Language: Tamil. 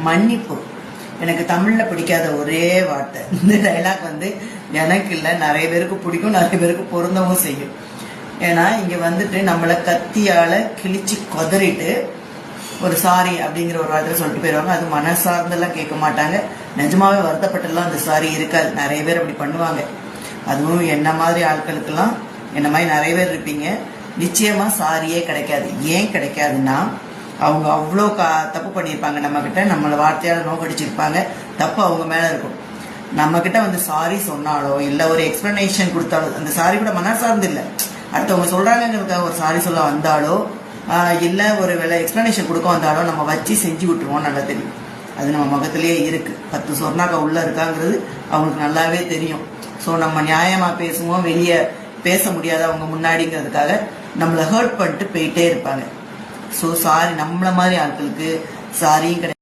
மன்னிப்பு. எனக்கு தமிழ்ல பிடிக்காத ஒரே வார்த்தை. இந்த டைலாக் எனக்கு இல்லை, நிறைய பேருக்கு பிடிக்கும், நிறைய பேருக்கு பொருந்தவும் செய்யும். ஏன்னா இங்க நம்மளை கத்தியால கிழிச்சு கொதறிட்டு ஒரு சாரி அப்படிங்கிற ஒரு வார்த்தை சொல்லிட்டு போயிடுவாங்க. அது மனசார்ந்தெல்லாம் கேட்க மாட்டாங்க. நிஜமாவே வருத்தப்பட்டெல்லாம் அந்த சாரி இருக்காது. நிறைய பேர் அப்படி பண்ணுவாங்க. அதுவும் என்ன மாதிரி ஆட்களுக்கெல்லாம், என்ன மாதிரி நிறைய பேர் இருப்பீங்க. நிச்சயமா சாரியே கிடைக்காது. ஏன் கிடைக்காதுன்னா, அவங்க அவ்வளோ தப்பு பண்ணியிருப்பாங்க நம்ம கிட்ட, நம்மளை வார்த்தையால நோக்கடிச்சிருப்பாங்க. தப்பு அவங்க மேல இருக்கும். நம்ம கிட்ட சாரி சொன்னாலோ இல்ல ஒரு எக்ஸ்பிளனேஷன் கொடுத்தாலோ, அந்த சாரி கூட மனசார்ந்து இல்லை, அடுத்தவங்க சொல்றாங்கிறதுக்காக ஒரு சாரி சொல்ல வந்தாலோ இல்ல ஒரு வேலை எக்ஸ்பிளனேஷன் கொடுக்க வந்தாலோ நம்ம வச்சு செஞ்சு விட்டுருவோம். நல்லா தெரியும். அது நம்ம முகத்திலேயே இருக்கு. 10 சொர்ணாக்கா உள்ள இருக்காங்கிறது அவங்களுக்கு நல்லாவே தெரியும். ஸோ நம்ம நியாயமா பேசுவோம், வெளியே பேச முடியாத அவங்க முன்னாடிங்கிறதுக்காக நம்மளை ஹர்ட் பண்ணிட்டு போயிட்டே இருப்பாங்க. ஸோ சாரி, நம்மள மாதிரி ஆட்களுக்கு சாரியும் கிடையாது.